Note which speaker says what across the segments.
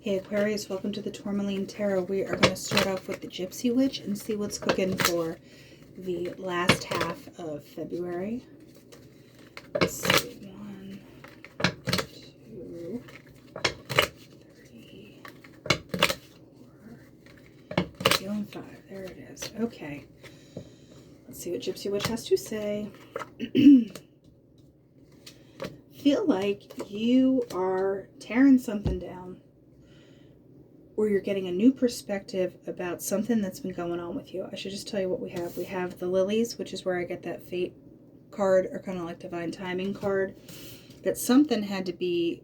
Speaker 1: Hey Aquarius, welcome to the Tourmaline Tarot. We are going to start off with the Gypsy Witch and see what's cooking for the last half of February. Let's see, 1, 2, 3, 4, and 5. There it is. Okay. Let's see what Gypsy Witch has to say. Feel like you are tearing something down, or you're getting a new perspective about something that's been going on with you. I should just tell you what we have. We have the Lilies, which is where I get that Fate card, or kind of like Divine Timing card, that something had to be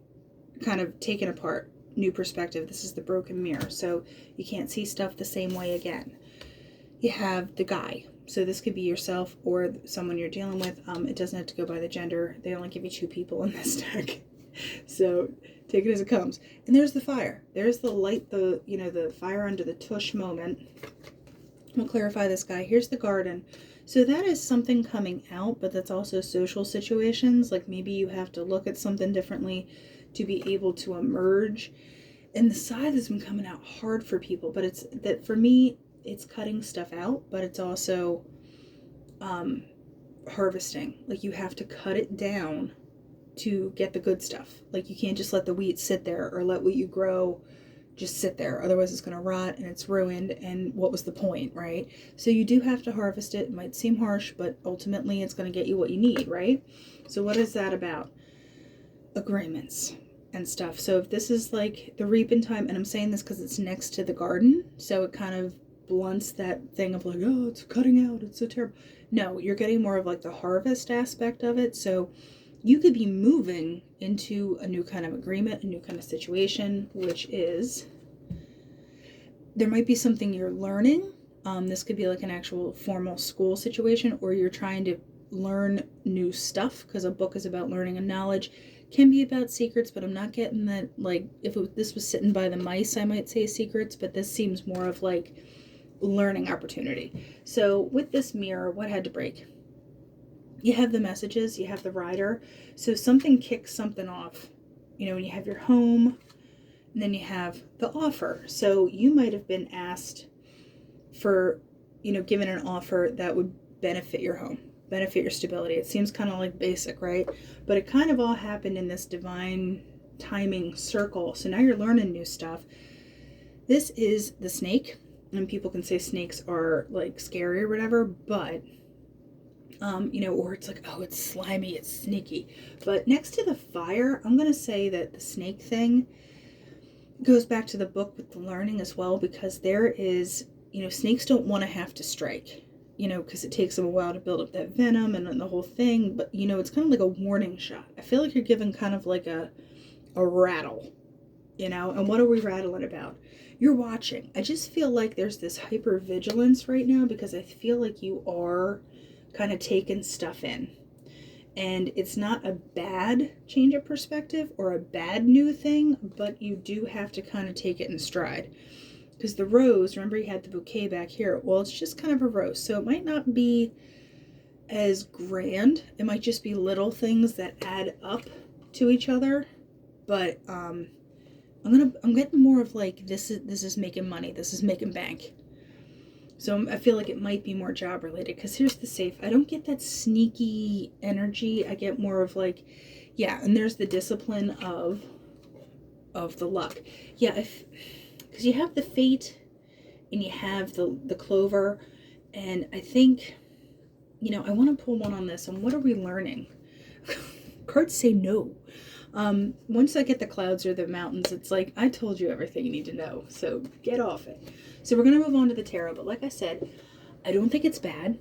Speaker 1: kind of taken apart. New perspective. This is the broken mirror, so you can't see stuff the same way again. You have the Guy. So this could be yourself or someone you're dealing with. It doesn't have to go by the gender. They only give you 2 people in this deck. So take it as it comes. And there's the Fire. There's the light, the fire under the tush moment. We'll clarify this Guy. Here's the Garden. So that is something coming out, but that's also social situations. Like maybe you have to look at something differently to be able to emerge. And the Scythe has been coming out hard for people, but it's that for me, it's cutting stuff out, but it's also harvesting. Like you have to cut it down to get the good stuff. Like you can't just let the wheat sit there, or let what you grow just sit there. Otherwise it's going to rot and it's ruined, and what was the point, right? So you do have to harvest it. It might seem harsh, but ultimately it's going to get you what you need, right? So what is that about? Agreements and stuff. So if this is like the reaping time, and I'm saying this because it's next to the Garden, so it kind of blunts that thing of like, oh, it's cutting out, it's so terrible. No, you're getting more of like the harvest aspect of it. So you could be moving into a new kind of agreement, a new kind of situation, which is, there might be something you're learning. This could be like an actual formal school situation, or you're trying to learn new stuff, because a book is about learning and knowledge. Can be about secrets, but I'm not getting that. Like if this was sitting by the mice, I might say secrets, but this seems more of like learning opportunity. So with this mirror, what had to break? You have the Messages, you have the Rider. So something kicks something off. When you have your home, and then you have the Offer. So you might have been asked for, given an offer that would benefit your home, benefit your stability. It seems kind of like basic, right? But it kind of all happened in this divine timing circle. So now you're learning new stuff. This is the Snake. And people can say snakes are like scary or whatever, but or it's like, oh, it's slimy, it's sneaky. But next to the Fire, I'm going to say that the snake thing goes back to the book with the learning as well, because there is, snakes don't want to have to strike, because it takes them a while to build up that venom and the whole thing. But, it's kind of like a warning shot. I feel like you're given kind of like a rattle, and what are we rattling about? You're watching. I just feel like there's this hyper vigilance right now, because I feel like you are kind of taking stuff in, and it's not a bad change of perspective or a bad new thing, but you do have to kind of take it in stride. Because the rose, remember you had the bouquet back here, well, it's just kind of a rose, so it might not be as grand. It might just be little things that add up to each other. But I'm getting more of like, this is making money, this is making bank. So I feel like it might be more job related, because here's the Safe. I don't get that sneaky energy. I get more of like, yeah, and there's the discipline of the Luck. Yeah, because you have the Fate and you have the Clover, and I think, I want to pull one on this. And what are we learning? Cards say no. Once I get the clouds or the mountains, it's like, I told you everything you need to know, so get off it. So we're going to move on to the Tarot, but like I said, I don't think it's bad.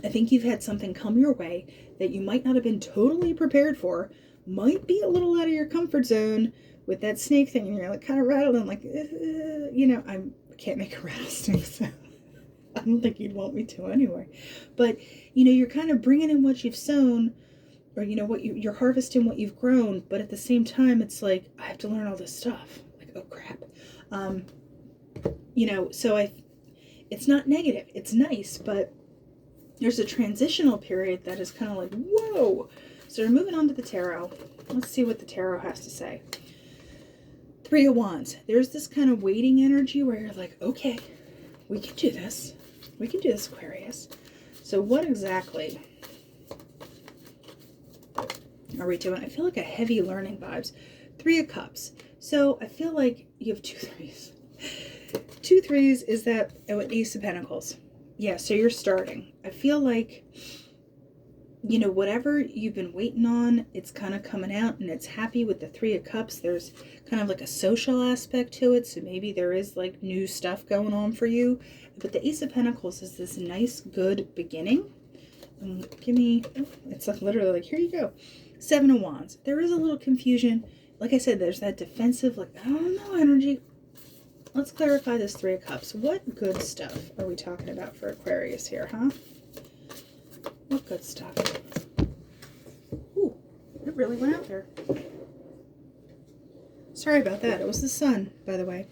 Speaker 1: I think you've had something come your way that you might not have been totally prepared for, might be a little out of your comfort zone with that snake thing, and you're like kind of rattling, like, I can't make a rattlesnake sound. I don't think you'd want me to anyway. But, you're kind of bringing in what you've sown, or what you're harvesting, what you've grown, but at the same time it's like, I have to learn all this stuff. Like, oh crap. So it's not negative, it's nice, but there's a transitional period that is kind of like, whoa. So we're moving on to the Tarot. Let's see what the Tarot has to say. Three of Wands. There's this kind of waiting energy where you're like, okay, we can do this. We can do this, Aquarius. So what exactly are we doing? I feel like a heavy learning vibes. Three of Cups. So I feel like you have two threes. Two threes is that Ace of Pentacles. Yeah, so you're starting. I feel like, you know, whatever you've been waiting on, it's kind of coming out, and it's happy with the Three of Cups. There's kind of like a social aspect to it, so maybe there is like new stuff going on for you. But the Ace of Pentacles is this nice, good beginning. Give me, oh, it's like literally like, here you go. Seven of Wands. There is a little confusion. Like I said, there's that defensive, like, I don't know, energy. Let's clarify this Three of Cups. What good stuff are we talking about for Aquarius here, huh? What good stuff? Ooh, it really went out there. Sorry about that. It was the sun, by the way.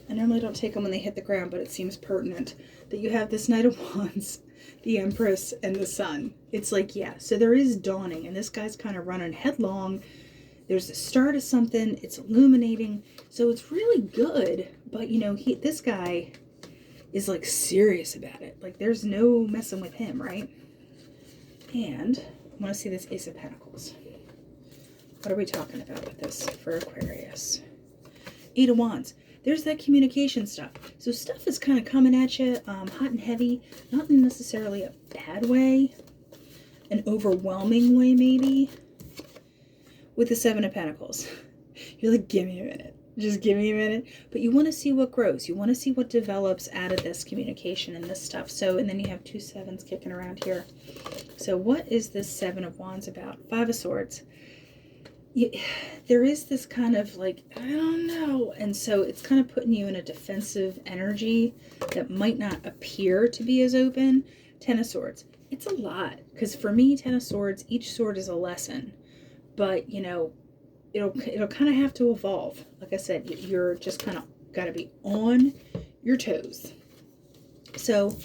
Speaker 1: I normally don't take them when they hit the ground, but it seems pertinent that you have this Knight of Wands, the Empress, and the Sun. It's like, yeah, so there is dawning, and this guy's kind of running headlong. There's the start of something. It's illuminating. So it's really good. But, you know, this guy is, like, serious about it. Like, there's no messing with him, right? And I want to see this Ace of Pentacles. What are we talking about with this for Aquarius? Eight of Wands. There's that communication stuff. So stuff is kind of coming at you hot and heavy. Not in necessarily a bad way. An overwhelming way, maybe. With the Seven of Pentacles. You're like, give me a minute. Just give me a minute. But you want to see what grows. You want to see what develops out of this communication and this stuff. So, and then you have two sevens kicking around here. So what is this Seven of Wands about? Five of Swords. There is this kind of like, I don't know. And so it's kind of putting you in a defensive energy that might not appear to be as open. Ten of Swords. It's a lot. Because for me, Ten of Swords, each sword is a lesson. But, you know, it'll kind of have to evolve. Like I said, you're just kind of got to be on your toes. So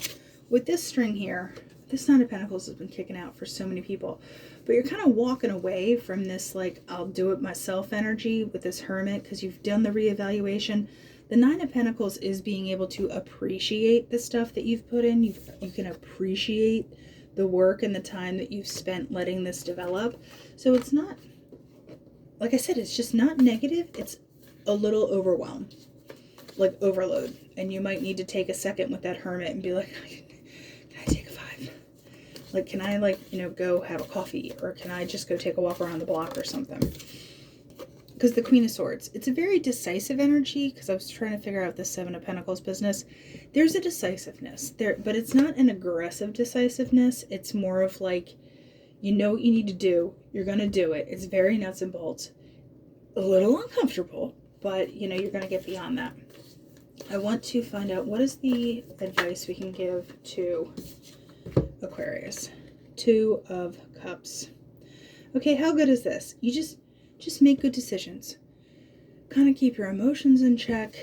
Speaker 1: with this string here, this Nine of Pentacles has been kicking out for so many people. But you're kind of walking away from this, like, I'll do it myself energy with this Hermit because you've done the reevaluation. The Nine of Pentacles is being able to appreciate the stuff that you've put in. You can appreciate the work and the time that you've spent letting this develop. So it's not, like I said, it's just not negative. It's a little overwhelm, like overload. And you might need to take a second with that Hermit and be like, can I take a five? Like, can I, like, you know, go have a coffee? Or can I just go take a walk around the block or something? Because the Queen of Swords, it's a very decisive energy, because I was trying to figure out the Seven of Pentacles business. There's a decisiveness there, but it's not an aggressive decisiveness. It's more of like, you know what you need to do. You're going to do it. It's very nuts and bolts. A little uncomfortable, but, you know, you're going to get beyond that. I want to find out what is the advice we can give to Aquarius. Two of Cups. Okay, how good is this? You just make good decisions. Kind of keep your emotions in check.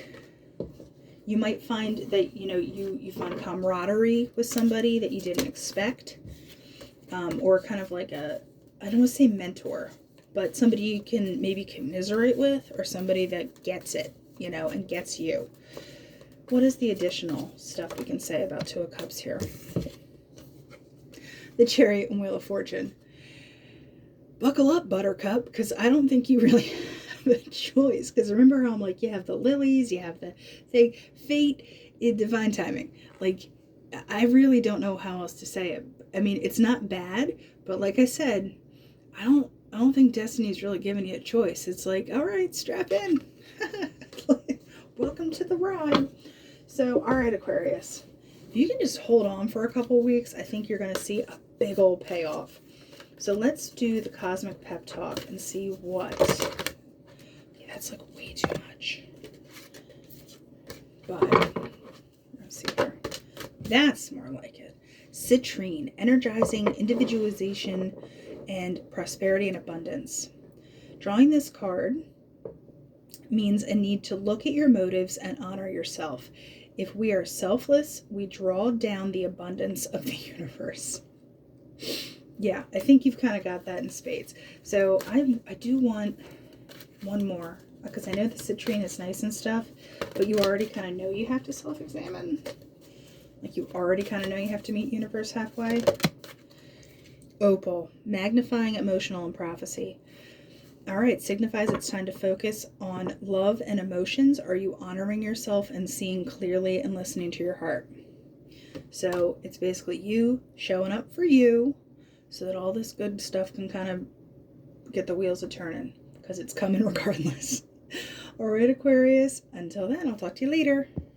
Speaker 1: You might find that, you know, you find camaraderie with somebody that you didn't expect. Or kind of like a, I don't want to say mentor, but somebody you can maybe commiserate with, or somebody that gets it, you know, and gets you. What is the additional stuff we can say about Two of Cups here? The Chariot and Wheel of Fortune. Buckle up, Buttercup, because I don't think you really have a choice. Because remember how I'm like, you have the lilies, you have the thing, fate, divine timing. Like, I really don't know how else to say it. I mean, it's not bad, but like I said, I don't think destiny's really giving you a choice. It's like, all right, strap in. Welcome to the ride. So, all right, Aquarius, if you can just hold on for a couple weeks, I think you're going to see a big old payoff. So let's do the Cosmic Pep Talk and see what. Yeah, that's like way too much. But let's see here. That's more like it. Citrine, energizing individualization and prosperity and abundance. Drawing this card means a need to look at your motives and honor yourself. If we are selfless, we draw down the abundance of the universe. Yeah, I think you've kind of got that in spades. So I do want one more, because I know the citrine is nice and stuff, but you already kind of know you have to self-examine. Like you already kind of know you have to meet universe halfway. Opal, magnifying emotional and prophecy. All right, signifies it's time to focus on love and emotions. Are you honoring yourself and seeing clearly and listening to your heart? So it's basically you showing up for you so that all this good stuff can kind of get the wheels a turning, because it's coming regardless. All right, Aquarius, until then, I'll talk to you later.